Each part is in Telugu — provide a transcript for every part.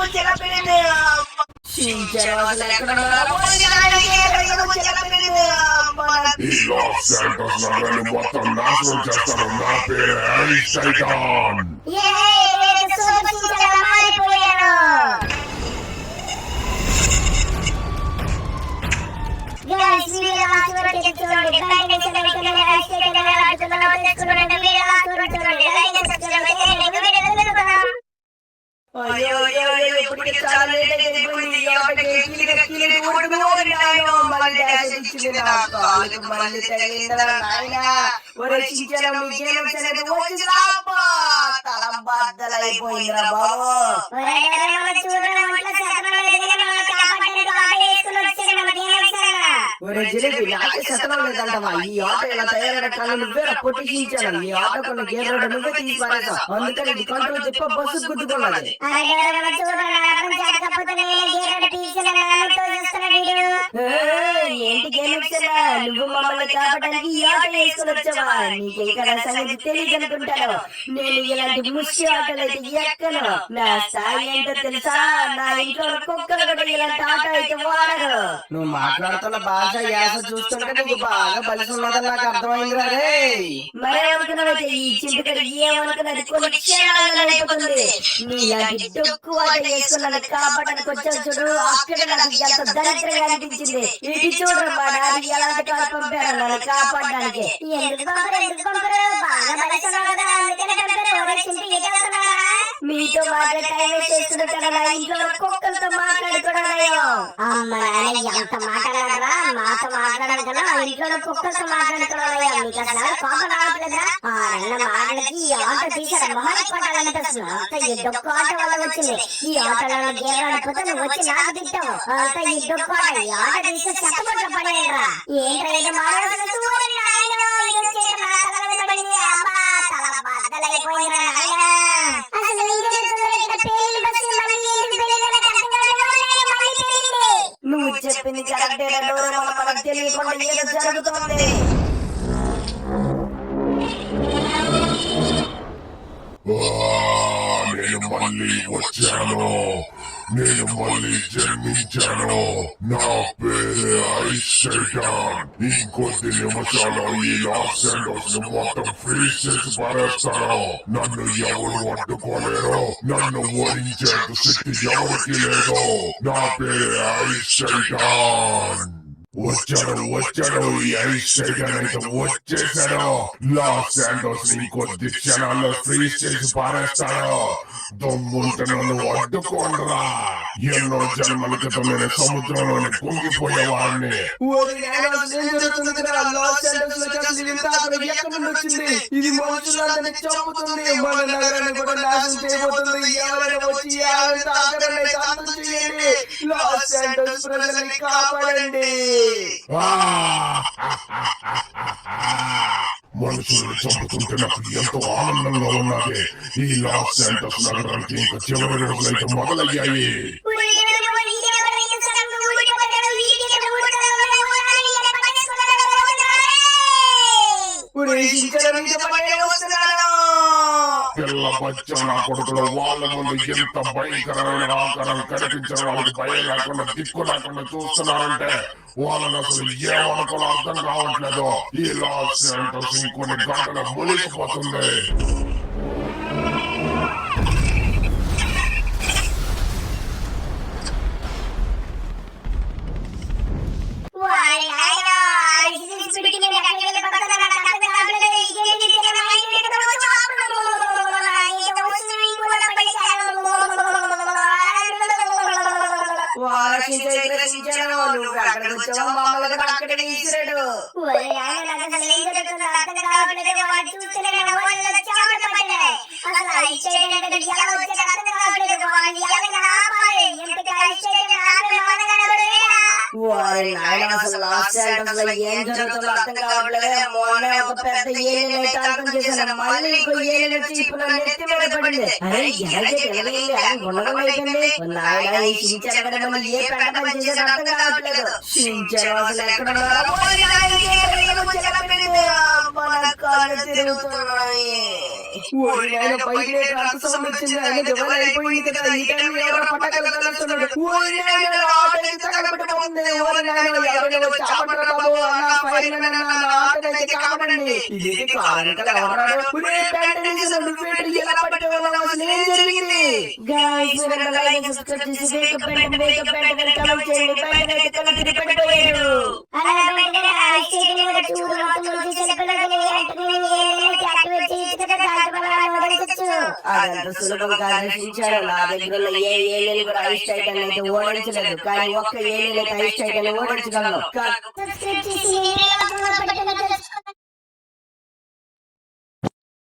ఈ లాస్ శాంటోస్ నగరాన్ని మొత్తం నాశనం చేస్తాను. నా పేరు ఐన్స్టైన్. తలబద్దలైపోయిందిరా బాబు. శతనం లేదంటవా? ఈ ఆటో ఇలా తయారైన కళ్ళు నువ్వే పొట్టించాను. ఈ ఆటో కొన్ని గేర్లు నువ్వే తీసి పారేసావు. అందుకని ఇది కంట్రోల్ చెప్ప బస్సు గుద్దుకున్నది. ఏంటి గేమిక్సా, నువ్వు మమ్మల్ని కాపాడడానికి ఈ ఆట వేసుకుని వచ్చావా? నీకింకా నా సంగతి తెలియదు అనుకుంటాను. నేను ఇలాంటి ముష్టి ఆటలైతే ఎక్కను. నా స్థాయి ఏంటో తెలుసా? నా ఇంట్లో కుక్కలు కూడా ఇలాంటి ఆట అయితే వాడరు. నువ్వు మాట్లాడుతున్న భాష యాస చూస్తుంటే నీకు బాగా బలిసి ఉన్నదని నాకు అర్థమైందిరా. మరేమనుకున్నావైతే ఈ చింతకడి ఏమనుకున్నది కొన్ని క్షణాలలో అయిపోతుంది. నీలాంటి డొక్కు ఆట వేసుకున్నాను కాపాడడానికి వచ్చావు చూడు, అక్కడ నాకు ఎంత దరిద్రంగా అనిపించింది. ఇది చూడరు మా డాడీ ఎలాంటి కాలు పంపారు నన్ను కాపాడడానికి. మీతో మాట్లాడే టైం చేస్తున్నట్టు నా ఇంట్లో కుక్కలతో మాట్లాడుకోవడం. అమ్మ నాయన ఎంత మాట్లాడారా? మాతో మాట్లాడాలి కదా, ఇంట్లో కుక్కలతో మాట్లాడుకోవడం. మీకు అసలు కోపం రావట్లేదా? ఆ అన్న మాటలకి ఈ ఆట తీసాడు మొహాన్ని పట్టాలనిపిస్తుంది. అంత ఈ డొక్కు ఆట వల్ల వచ్చింది. ఈ ఆటలో గేరాడిపోతే నువ్వు వచ్చి నాకు తింటావు. అంత ఈ డొక్కు ఆట, ఈ ఆట తీస్తే చెత్తపట్ల పడేయండిరా. ఏంట్రా ఇది మాట్లాడుతున్నా? నువ్వు చెప్పింది కరెక్టే. మనకు తెలియకుండా ఏదో జరుగుతుంది. నేను మళ్ళీ వచ్చాను. నేను మళ్ళీ జన్మించాను. నా పేరు ఐన్స్టైన్. ఇంకొద్ది నిమిషాలు ఈ లాస్ శాంటోస్ ను మొత్తం ఫ్రీజ్ చేసి పారేస్తాను. నన్ను ఎవరు అడ్డుకోలేరు. నన్ను ఓడించేంత శక్తి ఎవరికి లేదు. నా పేరు ఐన్స్టైన్. వచ్చాడు ఈ ఐన్స్టైన్ అయితే వచ్చేసాడు. లాస్ శాంటోస్ ఇంకొద్ది క్షణాల్లో ఫ్రీజ్ చేసి పారేస్తాడు. దొంగుంటే నన్ను అడ్డుకోండిరా. ఎన్నో జన్మల క్రితం నేను సముద్రంలోని పొంగిపోయేవాడిని. ఇది మనుషులందరినీ చంపుతుంది. మన నగరాన్ని కూడా నాశనం చేయబోతుంది. ఎవరైనా వచ్చి లాస్ శాంటోస్ ప్రజల్ని కాపాడండి. మనుషులను చంపుతుంటే నాకు ఎంతో ఆనందంగా ఉన్నది. ఈ లాస్ శాంటోస్ నగరానికి ఇంకా చివరి రోజులైతే మొదలయ్యాయి. పిల్ల బచ్చ నా కొడుకులు వాళ్ళ ముందు ఎంత భయంకరమైన ఆకారం కనిపించిన వాళ్ళకి భయం లేకుండా దిక్కు లేకుండా చూస్తున్నారంటే వాళ్ళని అసలు ఏమనుకోవాలో అర్థం కావట్లేదు. ఈ లాస్ శాంటోస్ ఇంకొన్ని గంటలు మునిగిపోతుంది. ఏం జరుగుతుందో అర్థం కావట్లేదు. మొన్న ఒక పెద్ద ఏలినైతే అర్థం చేశాను. మళ్ళీ ఇంకో ఏలిన చీపులో నెత్తి మీద పడింది. అరే ఉండడం అయిపోయింది. ఈ చించాను కదా మనం ఏ పెద్ద పని చేసేది అర్థం కావట్లేదు. చించాను అసలు ఎక్కడ మన కాళ్ళు తిరుగుతున్నాయి. ఓరి నాయన బయట అంత సౌండ్ వచ్చింది. ఆయన దివాళీ అయిపోయింది కదా, ఈ టైంలో ఎవరో పటాకులు కాలుస్తున్నాడు. ఓరి నాయన ఆటోకి తగలబెట్టుకుంది. ఓరి నాయన ఎవరైనా వచ్చి ఆపండిరా బాబు, అన్న ఫైర్ మ్యాన్ అన్న, నా ఆటోనైతే కాపాడండి. ఇది కారణం ఎవరాడు? ఒరే బ్యాండేజ్ నువ్వేంటి ఇలా పట్టుకున్నావు? అసలు ఏం జరిగింది? గైస్ మీరు లైక్ సబ్స్క్రైబ్ చేసి వేకప్ బెల్ కమెంట్ చేయండి. బెల్ అయితే కళ్ళు తిరిగి పడిపోయాడు. అలా బెల్ ఐస్టేట్ మీద చూడు మొత్తం నుంచి సెలబ్రేట్ యాక్టివేట్ చేసి కదా దాంట్లో ఓడించచ్చు. అదంత సులభం కాదు రక్షించాడు. నా దగ్గర ఉన్న ఏ ఏలియన్ కూడా ఐస్టైట్ అయితే ఓడించలేదు, కానీ ఒక్క ఏలియన్ అయితే ఐస్టైట్ అని ఓడించగలను. సబ్స్క్రైబ్ చేసి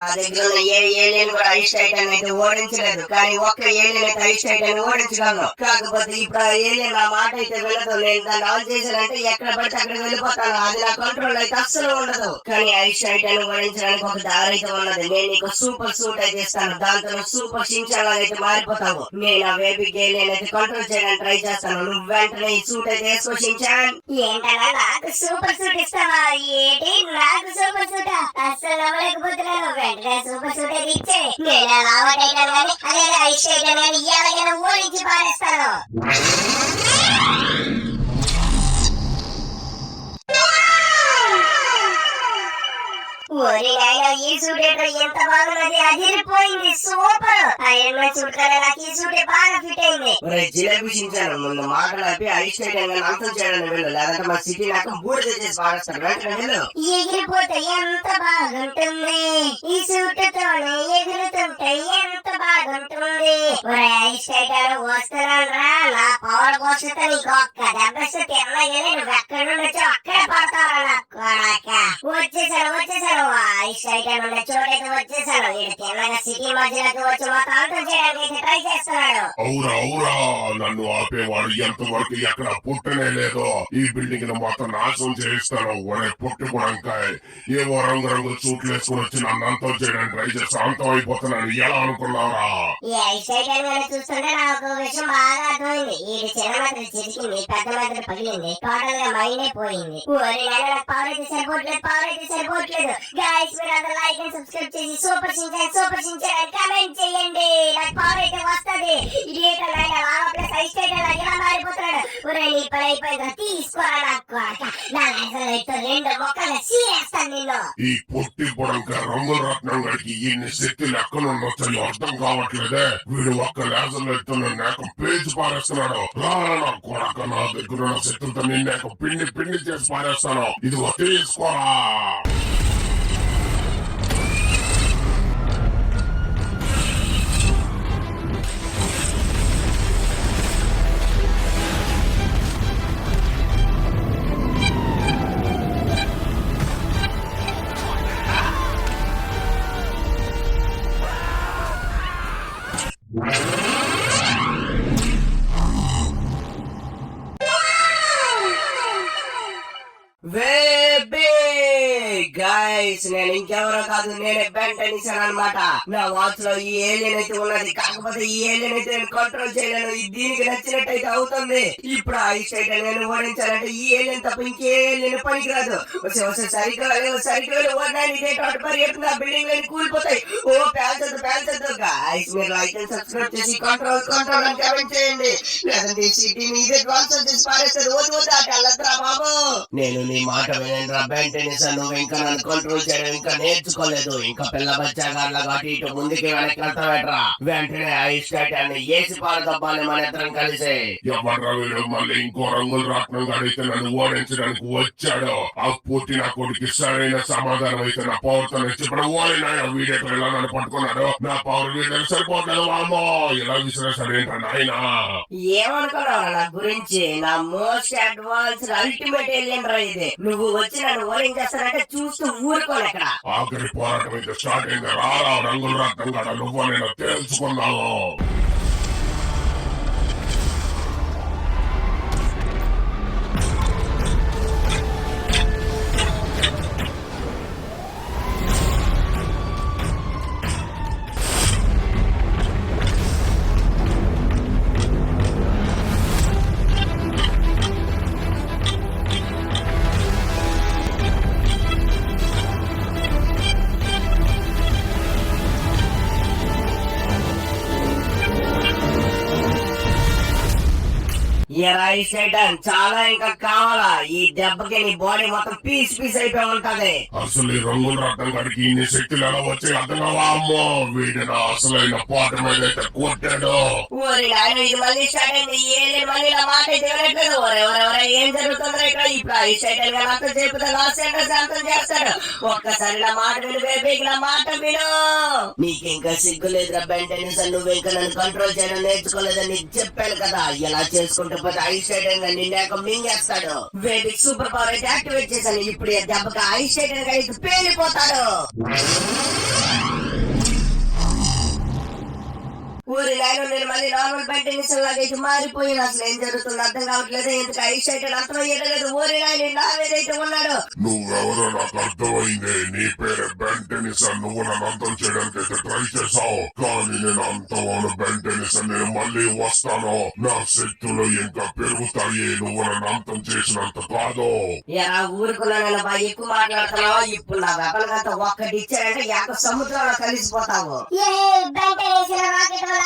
నా దగ్గర ఉన్న ఏ ఏలియన్ కూడా ఐస్టైట్ అయితే ఓడించలేదు, కానీ ఒక్క ఏలియన్ అయితే ఐస్టైట్ అని ఓడించగలను. కాకపోతే ఇప్పుడు ఆ ఏలియన్ నా మాట అయితే వెళ్ళదు. నేను దాన్ని ఆన్ చేశానంటే ఎక్కడ పడితే అక్కడ వెళ్ళిపోతాను. అది నా కంట్రోల్ అయితే అస్సలు ఉండదు. కానీ ఐస్టైట్ అని ఓడించడానికి ఒక దారి అయితే ఉన్నది. నేను నీకు సూపర్ సూట్ అయితే ఇస్తాను. దాంతో సూపర్ షించాన్ అయితే మారిపోతావు. నేను ఆ వేబీ ఏలియన్ అయితే కంట్రోల్ చేయడానికి ట్రై చేస్తాను. నువ్వు వెంటనే ఈ సూట్ అయితే వేసుకో షించాన్. ఏంటన్నా నాకు సూపర్ సూట్ ఇస్తావా? ఏంటి నాకు సూపర్ సూట్? అస్సలు నమ్మలేకపోతున్నాను. వెంటనే సూపర్ సూట్ అయితే ఇచ్చే. నేను లావట్ అయినా కానీ అదే ఐస్ అయినా కానీ ఎలాగైనా ఓడించి పారేస్తాను. ఓరి నాయనా, ఈ సూట్ ఏంటో ఎంత బాగున్నది, అదిరిపోయింది. సూపర్. ఐరన్ మ్యాన్ సూట్ కన్నా నాకు ఈ సూట్ బాగా ఫిట్ అయింది. జిలేబీ షించాన్ ముందు మాటలాపి ఐస్టైట్ అని అంతం చేయడానికి వెళ్ళు, లేదంటే మా సిటీ నాకు బూడిద చేసి పారేస్తాడు. వెంటనే వెళ్ళు. ఎగిరిపోతే ఎంత బాగుంటుంది, ఈ సూట్ తోనే ఎగురుతుంటే ఎంత బాగుంటుంది. ఐస్టైట్ వస్తున్నాను రా, నా పవర్ కోసం నీకు ఒక్క దెబ్బస్తే తిన్నగానే నువ్వు ఎక్కడి నుండి వచ్చి అక్కడే పడతావు. నాకు వచ్చేసాను ఐస్టైట్ ఉన్న చోటైతే వచ్చేసాను. వీడు తిన్నగా సిటీ మధ్యలోకి వచ్చి మొత్తం అంతం చేయడానికి ట్రై చేస్తున్నాడు. అవురా నన్ను ఆపేవాడు ఎంతవరకు ఎక్కడ పుట్టనే లేదో ఈ బిల్డింగ్ ను మొత్తం నాశనం చేయిస్తాను. ఒరే పుట్టుకున్నాక ఏవో రంగు సూట్లు వేసుకుని వచ్చి నన్ను అంతం చేయడానికి ట్రై చేస్తా. అంతం అయిపోతున్నాను. ఎలా అనుకున్నారా? ఈ ఐస్టైట్ చూస్తుంటే నాకు ఒక విషయం బాగా అర్థమైంది. ఈ చిన్న మాత్రం చిరికింది, పెద్ద మాత్రం పగిలింది, టోటల్ గా మైండ్ అయిపోయింది. నాకు పవర్ అయితే సరిపోవట్లేదు. గైస్ మీరు అందరూ లైక్ అండ్ సబ్స్క్రైబ్ చేసి సూపర్ సించాన్ అని కామెంట్ చేయండి. నాకు పవర్ అయితే వస్తది. ఇది ప్లస్ ఐస్టైట్ ఇలా మారిపోతున్నాడు. ఒరే నీ పని అయిపోయింది, తీసుకోరా. నాకు రెండు మొక్కలు సీరేస్తాను నిన్ను. ఈ పొట్టి పొడంక రంగుల రత్నం గడికి ఇన్ని శక్తులు ఎక్కడుండొచ్చో అర్థం కావట్లేదే. వీడు ఒక్క లేజర్ ఎత్తున్న నాకు పేజ్ పారేస్తున్నాడు. రారా నా కొడక, నా దగ్గర ఉన్న శక్తులతో నిన్ను పిండి చేసి పారేస్తాను. ఇది తీసుకోరా. గైస్ నేను ఇంకెవరో కాదు, నేనే బెంటెనిస్ అనమాట. నా వాచ్ లో ఈ ఏలియన్ అయితే ఉన్నది. కాకపోతే ఈ ఏలియన్ అయితే నేను కంట్రోల్ చేయలేను. దీనికి నచ్చినట్టయితే అవుతుంది. ఇప్పుడు ఆ ఐస్టైట్ నేను ఓడించాలంటే ఈ ఏలియన్ తప్ప ఇంకే ఏలియన్ పనికిరాదు. సరిగ్గా బిల్డింగ్ అని కూలిపోతాయి. ఓ పేల్చద్దు. గైస్ మీరు లైక్ అండ్ సబ్స్క్రైబ్ చేసి కంట్రోల్ అని కమెంట్ చేయండి. లేదంటే సిటీని ఇదే ధ్వంసం చేసి పారేస్తారు. వెళ్ళద్దురా బాబు. నేను నీ మాట వినండి రా బెంటెనిస్, నువ్వు ఇంకా నన్ను కంట్రోల్ చేయడం ఇంకా నేర్చుకోలేదు. ఇంకా పిల్ల బచ్చాగాళ్ళ కాబట్టి ఇటు ముందుకి వెనక్కి వెళ్తావేట్రా. వెంటనే ఐస్టైట్ అని ఏసి పారదబ్బాలి మన ఇద్దరం కలిసి. ఎవర్రా వీడు మళ్ళీ ఇంకో రంగుల రత్నం గడితే నన్ను ఓడించడానికి వచ్చాడు. ఆ పూర్తి నా కొడుకు సరైన సమాధానం అయితే నా పవర్ తో ఇప్పుడు ఓడినా వీడియో ఇలా నన్ను పట్టుకున్నాడు. నా పవర్ వీడియో సరిపోవట్లేదు. వామో ఇలా విసిరా సరేంట నాయనా. ఏమనుకున్నావు నా గురించి? నా మోస్ట్ అడ్వాన్స్డ్ అల్టిమేట్ ఏలియన్ రా ఇది. నువ్వు వచ్చి నన్ను ఓడించేస్తానంటే చూస్తూ ఊరుకోను. ఇక్కడ ఆఖరి పోరాటం అయితే స్టార్ట్ అయింది. రారా రంగుల రత్నం గడ నువ్వు నేను తెలుసుకున్నావు. ఎరాయి సైటన్ చాలా ఇంకా కావాలా? ఈ దెబ్బకి నీ బాడీ మొత్తం పీస్ పీస్ అయిపోయి ఉంటది. అసలు ఈ రంగుల రత్నం గారికి ఇన్ని శక్తులు ఎలా వచ్చాయి అర్థం కావా? అమ్మో వీడిన అసలైన పాట మీద అయితే కొట్టాడు. ఓరి నాయన ఇది మళ్ళీ స్టార్ట్ అయింది. ఏలియన్ మళ్ళీ నా మాట అయితే వినట్లేదు. ఎవరెవరే ఏం జరుగుతుందో ఇక్కడ? ఇప్పుడు ఈ సైటన్ గారు అంతా చెబుతా లాస్ ఏంటో అంతం చేస్తాడు. ఒక్కసారి నా మాట విను బేబీ, నా మాట విను. నీకింకా సిగ్గు లేదురా బెంటెనిస్, నువ్వు ఇంకా నన్ను కంట్రోల్ చేయడం నేర్చుకోలేదని నీకు చెప్పాను కదా. ఇలా చేసుకుంటూ పోతే ఐస్ సైటన్ గా నిన్నేక మింగేస్తాడు. వేదిక్ సూపర్ పవర్ అయితే యాక్టివేట్ చేశాను. ఇప్పుడు ఈ దెబ్బకి ఐస్ సైటన్ గా అయితే పేలిపోతాడు. ఊరి నాయన నేను మళ్ళీ నార్మల్ బెంటెనిస్ లాగైతే మారిపోయిన. అసలు ఏం జరుగుతుందో అర్థం కావట్లేదు. ఎందుకు ఐస్ సైటన్ అర్థమయ్యేది. ఊరి నాయన నా మీదైతే ఉన్నాడు. నువ్వెవరో నాకు అర్థమైంది. నీ పేరు బెంటెనిస్. నువ్వు నన్ను అంతం చేయడానికి అయితే ట్రై చేసావు, కానీ నేను అంతవాను బెంటెనిస్. నేను మళ్ళీ వస్తాను. నా శక్తులు ఇంకా పెరుగుతాయి. నువ్వు నన్ను అంతం చేసినంత కాదు. ఎలా ఊరుకున్నా నేను బాగా ఎక్కువ మాట్లాడుతున్నావు. ఇప్పుడు నా వెపలకంతా ఒక్కటి ఇచ్చారంటే యాక సముద్రంలో కలిసిపోతావు. బెంటనేసిన రాకెట్ వల్ల